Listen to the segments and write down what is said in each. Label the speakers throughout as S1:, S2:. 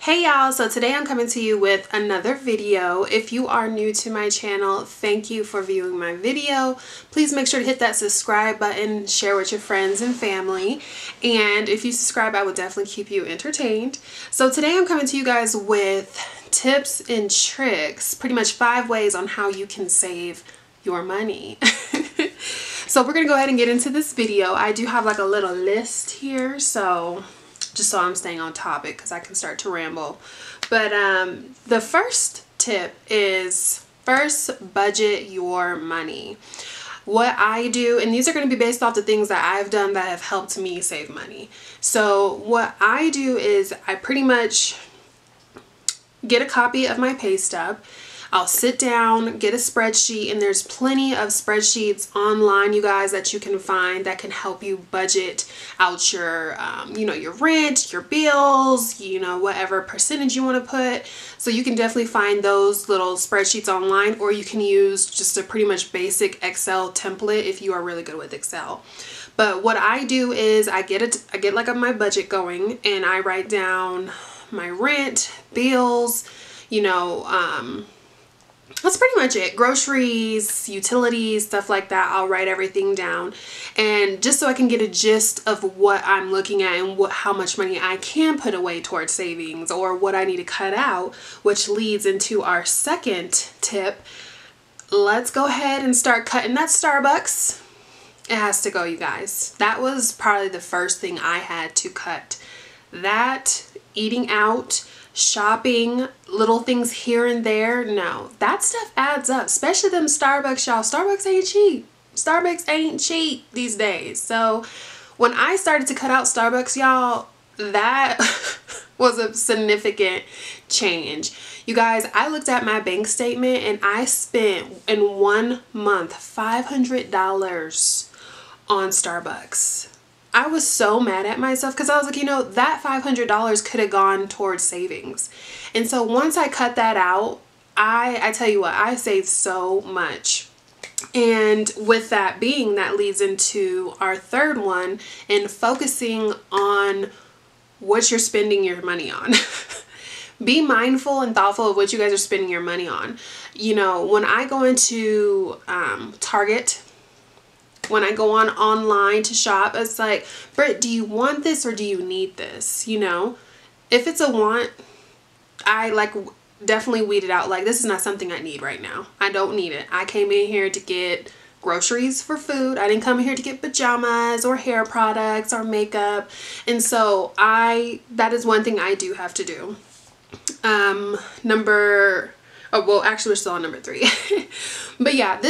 S1: Hey y'all, so today I'm coming to you with another video. If you are new to my channel, thank you for viewing my video. Please make sure to hit that subscribe button, share with your friends and family, and if you subscribe, I will definitely keep you entertained. So today I'm coming to you guys with tips and tricks, pretty much 5 ways on how you can save your money. So we're gonna go ahead and get into this video. I do have like a little list here, so just so I'm staying on topic because I can start to ramble. But the first tip is first budget your money. What I do, and these are going to be based off the things that I've done that have helped me save money. So what I do is I pretty much get a copy of my pay stub. I'll sit down, get a spreadsheet, and there's plenty of spreadsheets online, you guys, that you can find that can help you budget out your, your rent, your bills, whatever percentage you want to put. So you can definitely find those little spreadsheets online, or you can use just a pretty much basic Excel template if you are really good with Excel. But what I do is I get like my budget going, and I write down my rent, bills, that's pretty much it. Groceries, utilities, stuff like that. I'll write everything down, and just so I can get a gist of what I'm looking at and how much money I can put away towards savings or what I need to cut out, which leads into our second tip. Let's go ahead and start cutting that Starbucks. It has to go, you guys. That was probably the first thing I had to cut. That, eating out, shopping, little things here and there. No, that stuff adds up, especially them Starbucks, y'all. Starbucks ain't cheap. Starbucks ain't cheap these days. So when I started to cut out Starbucks, y'all, that was a significant change. You guys, I looked at my bank statement and I spent in 1 month $500 on Starbucks. I was so mad at myself because I was like, that $500 could have gone towards savings. And so once I cut that out, I tell you what, I saved so much. And with that leads into our third one, and focusing on what you're spending your money on. Be mindful and thoughtful of what you guys are spending your money on. When I go into Target, when I go online to shop, it's like, Britt, do you want this or do you need this? If it's a want, I definitely weed it out. Like, this is not something I need right now. I don't need it. I came in here to get groceries for food. I didn't come in here to get pajamas or hair products or makeup. And so that is one thing I do have to do. Actually we're still on number 3. But yeah,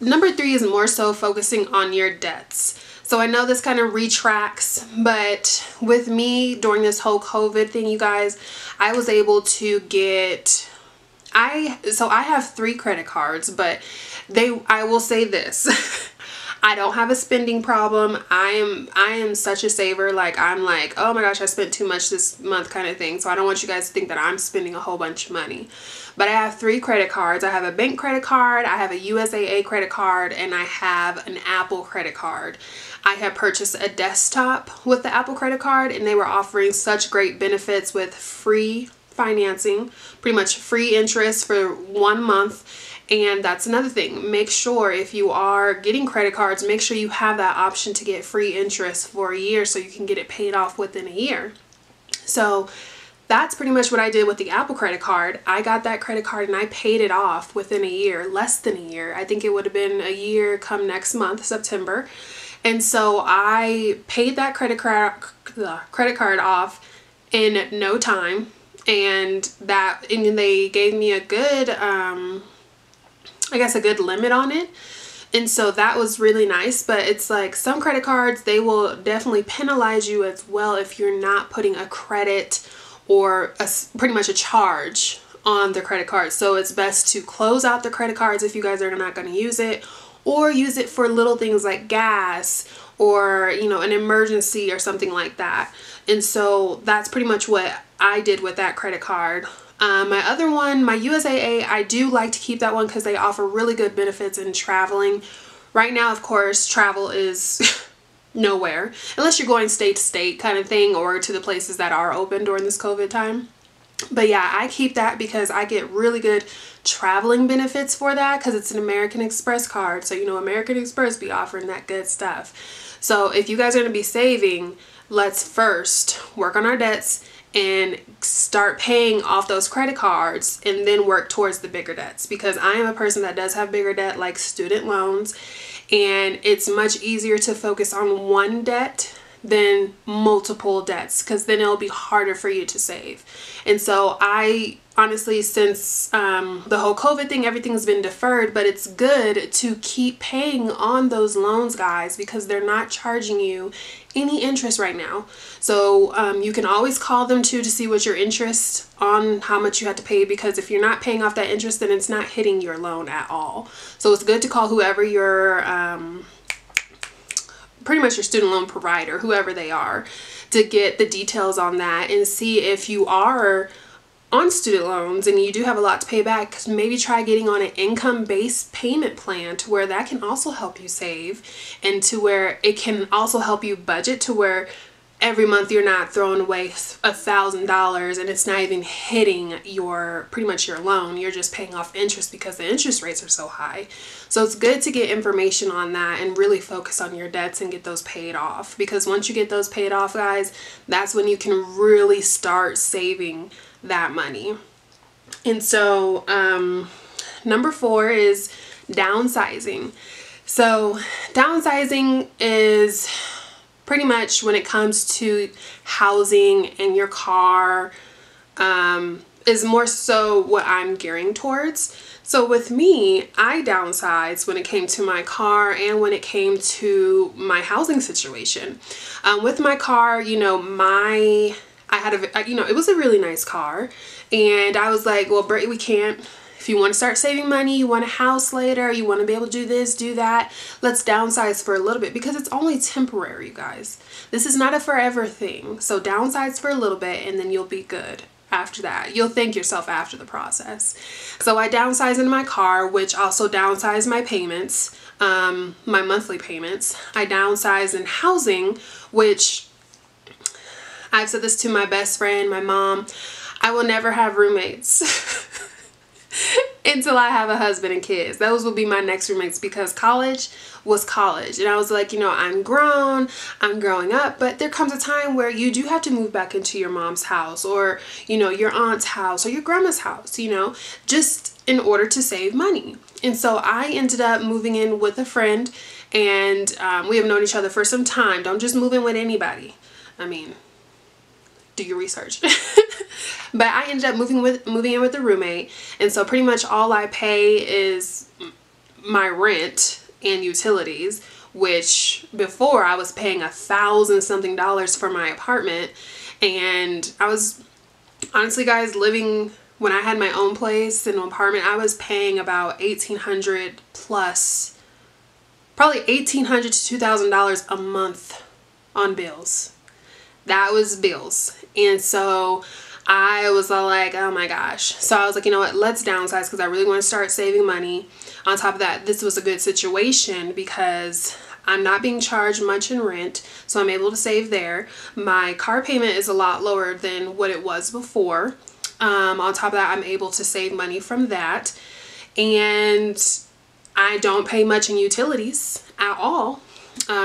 S1: number 3 is more so focusing on your debts. So I know this kind of retracts, but with me during this whole COVID thing, you guys, I was able to I have 3 credit cards, but I will say this. I don't have a spending problem. I am such a saver. I'm like, oh my gosh, I spent too much this month kind of thing. So I don't want you guys to think that I'm spending a whole bunch of money. But I have 3 credit cards. I have a bank credit card, I have a USAA credit card, and I have an Apple credit card. I have purchased a desktop with the Apple credit card, and they were offering such great benefits with free financing, pretty much free interest for 1 month. And that's another thing. Make sure if you are getting credit cards, make sure you have that option to get free interest for a year so you can get it paid off within a year. So that's pretty much what I did with the Apple credit card. I got that credit card and I paid it off within a year, less than a year. I think it would have been a year come next month, September. And so I paid that credit card off in no time. And they gave me a good, a good limit on it. And so that was really nice. But it's like some credit cards, they will definitely penalize you as well if you're not putting a credit or pretty much a charge on the credit card. So it's best to close out the credit cards if you guys are not going to use it, or use it for little things like gas or an emergency or something like that. And so that's pretty much what I did with that credit card. My other one, my USAA, I do like to keep that one because they offer really good benefits in traveling. Right now, of course, travel is nowhere unless you're going state to state kind of thing, or to the places that are open during this COVID time. But yeah, I keep that because I get really good traveling benefits for that because it's an American Express card. So, you know, American Express be offering that good stuff. So if you guys are going to be saving, let's first work on our debts and start paying off those credit cards and then work towards the bigger debts, because I am a person that does have bigger debt, like student loans, and it's much easier to focus on one debt than multiple debts, because then it'll be harder for you to save. And so I honestly, since the whole COVID thing, everything's been deferred, but it's good to keep paying on those loans, guys, because they're not charging you any interest right now. So you can always call them too to see what your interest on how much you have to pay, because if you're not paying off that interest, then it's not hitting your loan at all. So it's good to call whoever your pretty much your student loan provider, whoever they are, to get the details on that and see if you are on student loans and you do have a lot to pay back. Maybe try getting on an income-based payment plan to where that can also help you save, and to where it can also help you budget, to where every month you're not throwing away $1,000 and it's not even hitting your pretty much your loan. You're just paying off interest because the interest rates are so high. So it's good to get information on that and really focus on your debts and get those paid off, because once you get those paid off, guys, that's when you can really start saving that money. And so number 4 is downsizing. So downsizing is pretty much when it comes to housing and your car, is more so what I'm gearing towards. So with me, I downsized when it came to my car and when it came to my housing situation. With my car, you know, I had it was a really nice car, and I was like, well, Brittany, we can't. If you want to start saving money, you want a house later, you want to be able to do this, do that, let's downsize for a little bit, because it's only temporary, you guys. This is not a forever thing. So downsize for a little bit and then you'll be good after that. You'll thank yourself after the process. So I downsized in my car, which also downsized my payments, my monthly payments. I downsized in housing, which I've said this to my best friend, my mom, I will never have roommates until I have a husband and kids. Those will be my next roommates, because college was college. And I was like, you know, I'm grown, I'm growing up, but there comes a time where you do have to move back into your mom's house, or, you know, your aunt's house, or your grandma's house, you know, just in order to save money. And so I ended up moving in with a friend, and we have known each other for some time. Don't just move in with anybody. I mean, do your research. But I ended up moving in with a roommate, and so pretty much all I pay is my rent and utilities, which before I was paying $1,000 something for my apartment. And I was honestly, guys, living when I had my own place in an apartment, I was paying about $1,800 plus, probably $1,800 to $2,000 a month on bills. That was bills. And so I was all like, oh my gosh. So I was like, you know what, let's downsize, because I really want to start saving money. On top of that, this was a good situation because I'm not being charged much in rent, so I'm able to save there. My car payment is a lot lower than what it was before. On top of that, I'm able to save money from that. And I don't pay much in utilities at all.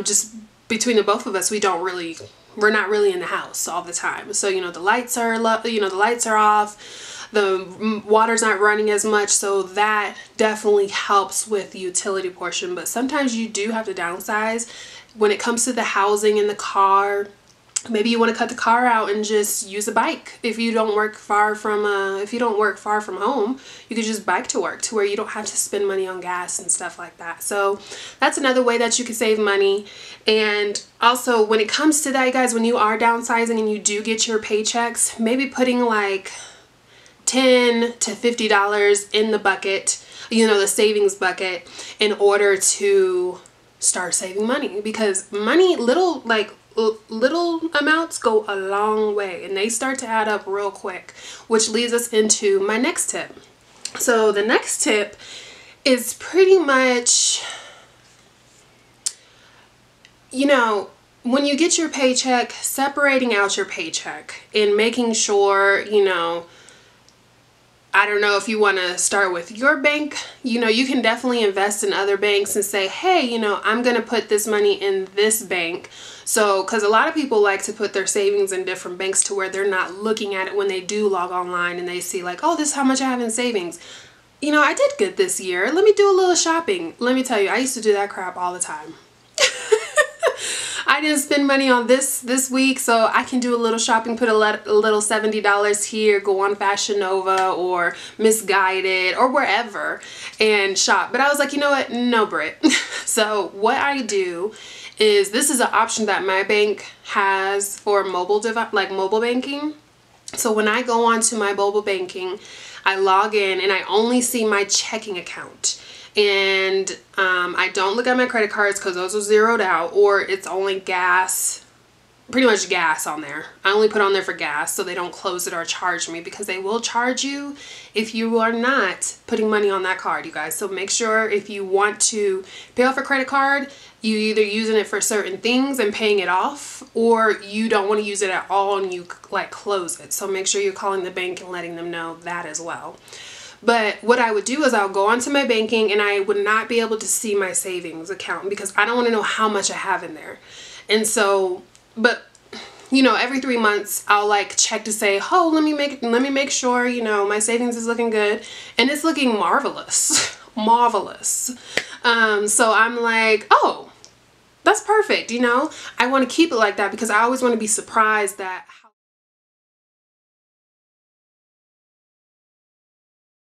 S1: Just between the both of us, we're not really in the house all the time. So, you know, the lights are off, the water's not running as much, so that definitely helps with the utility portion. But sometimes you do have to downsize when it comes to the housing and the car. Maybe you want to cut the car out and just use a bike. If you don't work far from home, you could just bike to work, to where you don't have to spend money on gas and stuff like that. So that's another way that you can save money. And also, when it comes to that, you guys, when you are downsizing and you do get your paychecks, maybe putting like $10 to $50 in the bucket, you know, the savings bucket, in order to start saving money. Because money, little amounts go a long way, and they start to add up real quick, which leads us into my next tip. So the next tip is pretty much, you know, when you get your paycheck, separating out your paycheck and making sure, you know, I don't know if you want to start with your bank. You know, you can definitely invest in other banks and say, hey, you know, I'm going to put this money in this bank. So, because a lot of people like to put their savings in different banks to where they're not looking at it when they do log online and they see like, oh, this is how much I have in savings. You know, I did good this year. Let me do a little shopping. Let me tell you, I used to do that crap all the time. I didn't spend money on this week, so I can do a little shopping, put a little $70 here, go on Fashion Nova or Misguided or wherever and shop. But I was like, you know what? No, Britt. So what I do is, this is an option that my bank has for mobile banking. So when I go onto my mobile banking, I log in and I only see my checking account. And I don't look at my credit cards because those are zeroed out, or it's only gas, pretty much gas on there. I only put on there for gas so they don't close it or charge me, because they will charge you if you are not putting money on that card, you guys. So make sure if you want to pay off a credit card, you either using it for certain things and paying it off, or you don't want to use it at all and you like close it. So make sure you're calling the bank and letting them know that as well. But what I would do is I'll go onto my banking and I would not be able to see my savings account because I don't want to know how much I have in there. And so, but you know, every 3 months I'll like check to say, oh, let me make sure, you know, my savings is looking good, and it's looking marvelous. Marvelous. So I'm like, oh, that's perfect. You know, I want to keep it like that because I always want to be surprised that